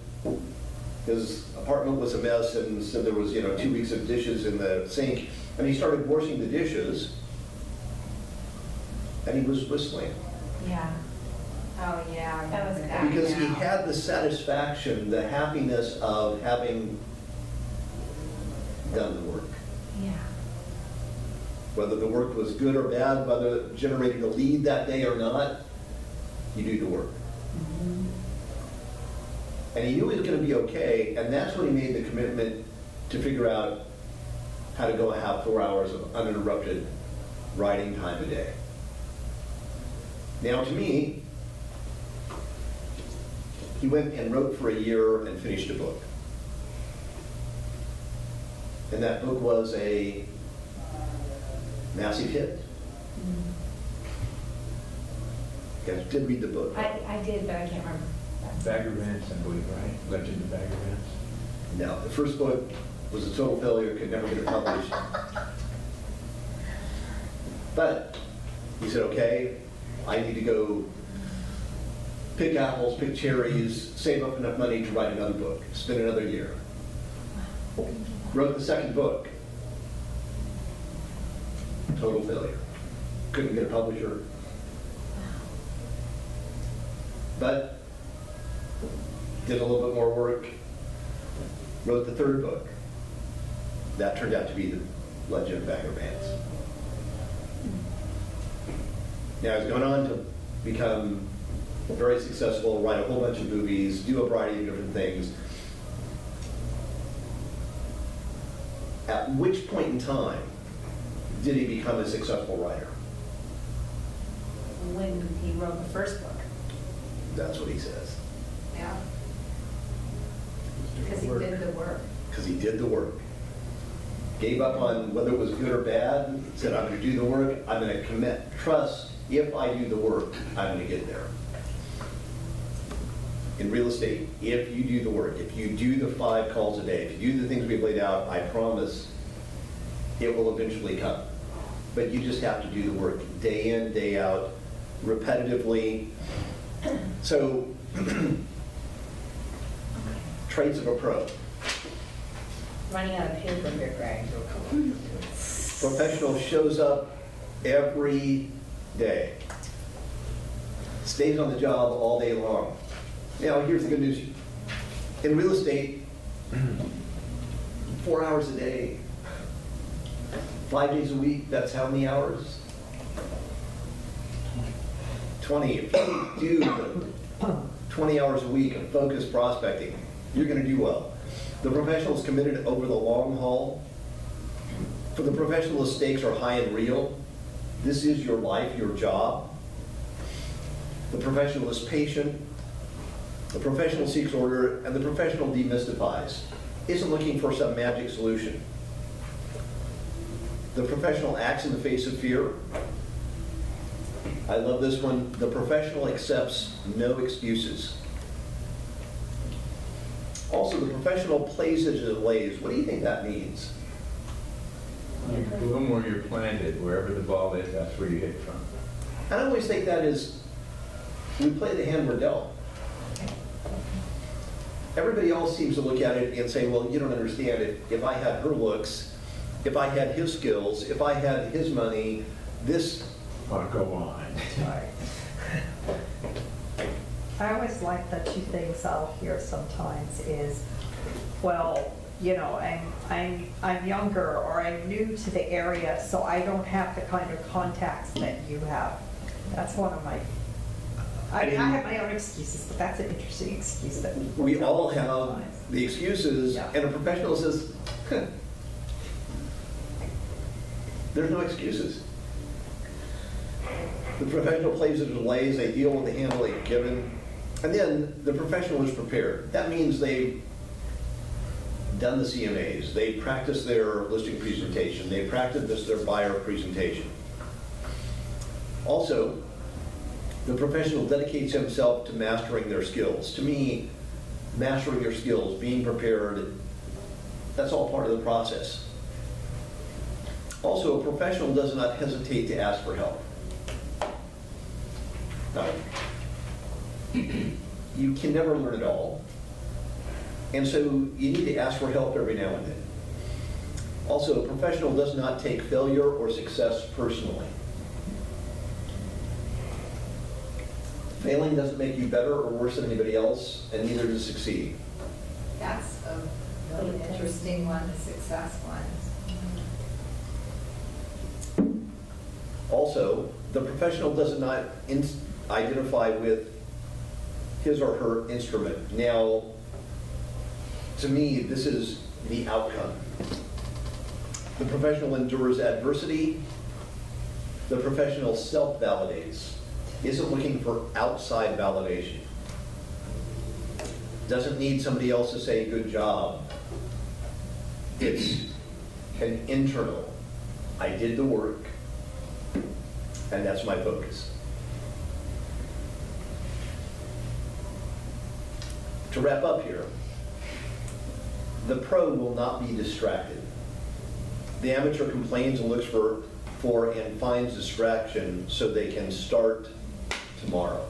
his apartment was a mess, and so there was, 2 weeks of dishes in the sink, and he started washing the dishes, and he was whistling. Yeah. Oh, yeah. I That was remember back Because he now. had the satisfaction, the happiness of having done the work. Yeah. Whether the work was good or bad, whether it generated a lead that day or not, you do the work. And he knew he was going to be okay, and that's when he made the commitment to figure out how to go and have 4 hours of uninterrupted writing time a day. Now, to me, he went and wrote for a year and finished a book. And that book was a massive hit. You guys did read the book. I did, but I can't remember. Bagger Vance, I believe, right? Legend of Bagger Vance. No, the first book was a total failure, could never get it published. But he said, okay, I need to go pick apples, pick cherries, save up enough money to write another book, spend another year. Wrote the second book. Total failure. Couldn't get a publisher. But did a little bit more work. Wrote the third book. That turned out to be The Legend of Bagger Vance. Now he's gone on to become very successful, write a whole bunch of movies, do a variety of different things. At which point in time did he become a successful writer? when he wrote the first book. That's what he says. Yeah. Because he did the work. Because he did the work. Gave up on whether it was good or bad, said, I'm going to do the work, I'm going to commit, trust, if I do the work, I'm going to get there. In real estate, if you do the work, if you do the 5 calls a day, if you do the things we've laid out, I promise it will eventually come. But you just have to do the work day in, day out, repetitively. So, traits of a pro. Running out of paper here, Greg. Professional shows up every day. Stays on the job all day long. Now, here's the good news. In real estate, 4 hours a day, 5 days a week, that's how many hours? 20. If you do 20 hours a week of focused prospecting, you're going to do well. The professional is committed over the long haul. For the professional, the stakes are high and real. This is your life, your job. The professional is patient. The professional seeks order, and the professional demystifies. Isn't looking for some magic solution. The professional acts in the face of fear. I love this one. The professional accepts no excuses. Also, the professional plays as it lays. What do you think that means? You bloom where you're planted, wherever the ball is, that's where you hit from. I always think that is, we play the hand we're dealt. Everybody else seems to look at it and say, well, you don't understand it. If I had her looks, if I had his skills, if I had his money, this... Oh, go on. I always like the two things I'll hear sometimes is, well, you know, I'm younger or I'm new to the area, so I don't have the kind of contacts that you have. That's one of my, I have my own excuses, but that's an interesting excuse that people We tell all me have sometimes. the excuses, Yeah. and a professional says, huh, there's no excuses. The professional plays it as lays, they deal with the hand they've given, and then the professional is prepared. That means they've done the CMAs, they practiced their listing presentation, they practiced their buyer presentation. Also, the professional dedicates himself to mastering their skills. To me, mastering your skills, being prepared, that's all part of the process. Also, a professional does not hesitate to ask for help. Now, you can never learn it all, and so you need to ask for help every now and then. Also, a professional does not take failure or success personally. Failing doesn't make you better or worse than anybody else, and neither does succeed. That's a really interesting one, the success one. Also, the professional does not identify with his or her instrument. Now, to me, this is the outcome. The professional endures adversity. The professional self-validates, isn't looking for outside validation. Doesn't need somebody else to say, good job. It's an internal, I did the work, and that's my focus. To wrap up here, the pro will not be distracted. The amateur complains and looks for and finds distraction so they can start tomorrow.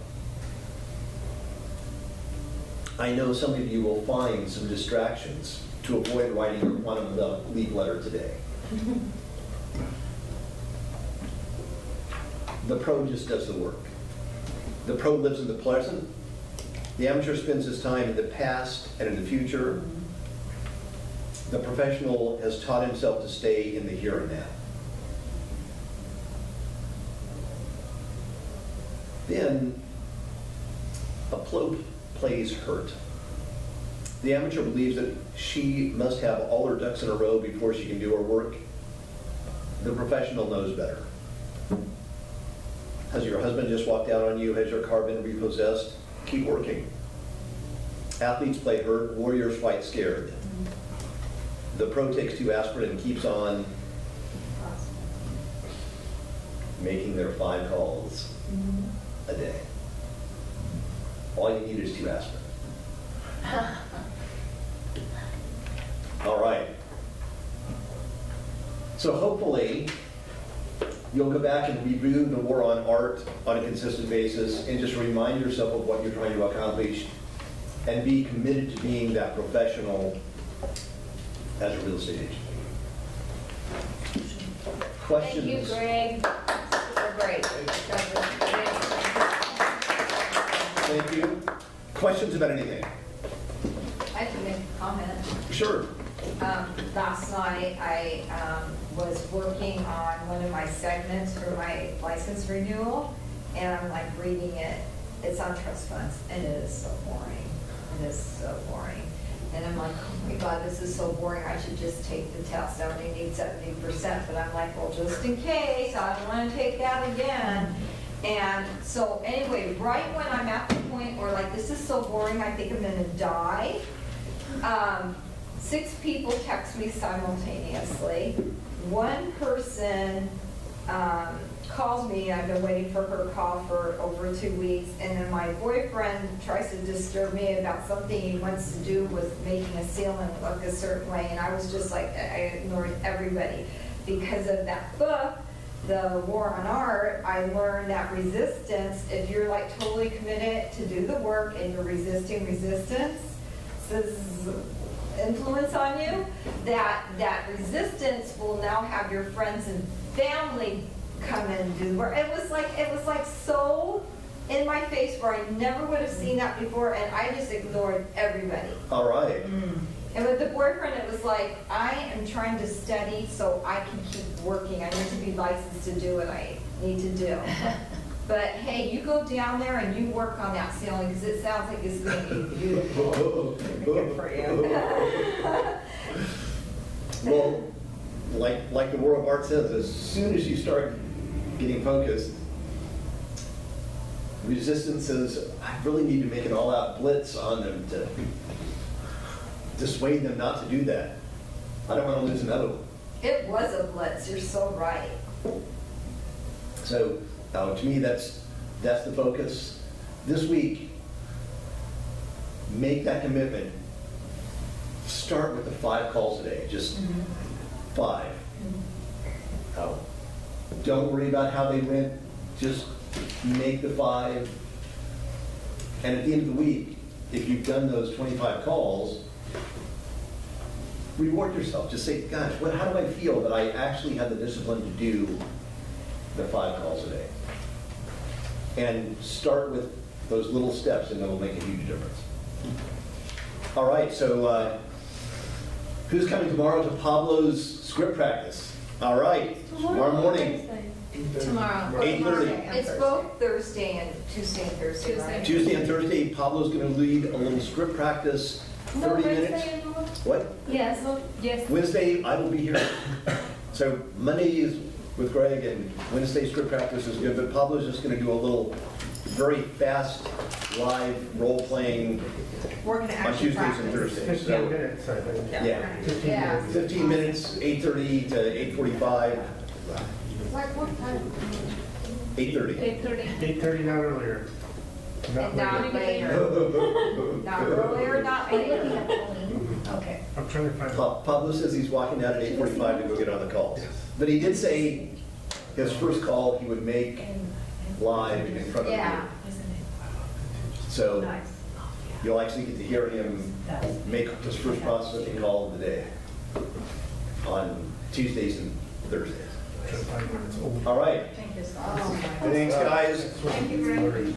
I know some of you will find some distractions to avoid writing your quantum leap letter today. The pro just does the work. The pro lives in the present. The amateur spends his time in the past and in the future. The professional has taught himself to stay in the here and now. Then, a pro plays hurt. The amateur believes that she must have all her ducks in a row before she can do her work. The professional knows better. Has your husband just walked out on you? Has your car been repossessed? Keep working. Athletes play hurt, warriors fight scared. The pro takes 2 aspirin and keeps on making their 5 calls a day. All you need is 2 aspirin. All right. So hopefully, you'll go back and review the war on art on a consistent basis and just remind yourself of what you're trying to accomplish and be committed to being that professional as a real estate agent. Questions? Thank you, Greg. Super great. Thank you. Questions about anything? I can make a comment. Sure. Last night, I was working on one of my segments for my license renewal, and I'm like reading it. It's on trust funds, and it is so boring. It is so boring. And I'm like, oh my God, this is so boring. I should just take the test. I only need 70%, but I'm like, well, just in case, I don't want to take that again. And so anyway, right when I'm at the point where like, this is so boring, I think I'm gonna die, 6 people text me simultaneously. One person calls me, I've been waiting for her call for over 2 weeks, and then my boyfriend tries to disturb me about something he wants to do with making a ceiling look a certain way, and I was just like, I ignored everybody. Because of that book, The War on Art, I learned that resistance, if you're like totally committed to do the work and you're resisting resistance, influence on you, that resistance will now have your friends and family come and do work. It was like so in my face where I never would have seen that before, and I just ignored everybody. All right. And with the boyfriend, it was like, I am trying to study so I can keep working. I need to be licensed to do what I need to do. But hey, you go down there and you work on that ceiling, because it sounds like it's going to be beautiful. Good for you. Well, like the War of Art says, as soon as you start getting focused, resistance says, I really need to make an all-out blitz on them to dissuade them not to do that. I don't want to lose another one. It was a blitz, you're so right. So, to me, that's the focus. This week, make that commitment. Start with the 5 calls a day, just 5. Don't worry about how they went, just make the 5. And at the end of the week, if you've done those 25 calls, reward yourself. Just say, gosh, how do I feel that I actually had the discipline to do the 5 calls a day? And start with those little steps, and it'll make a huge difference. All right, so who's coming tomorrow to Pablo's script practice? All right, tomorrow morning. Tomorrow. 8:30. It's both Thursday and Tuesday and Thursday, right? Tuesday and Thursday, Pablo's going to lead a little script practice, 30 minutes. What? Yes, yes. Wednesday, I will be here. So Monday is with Greg, and Wednesday script practice is good, but Pablo's just going to do a little very fast live role-playing We're gonna on actually Tuesdays and practice. Thursdays. 15 So, minutes, I think. yeah, 15 Yeah. minutes. 15 minutes, 8:30 to 8:45, Like what time? 8:30. 8:30. 8:30, not earlier. Not And not later. later. Not earlier, not later. Okay. I'm trying to find. Pablo says he's walking out at 8:45 to go get on the calls. But he did say his first call he would make live in front of Yeah. you. So Nice. you'll actually get to hear him make his first processing call of the day on Tuesdays and Thursdays. Trying to find where it's old. All right. Thank you so Oh much. my God. Thanks, guys. Thank you very much.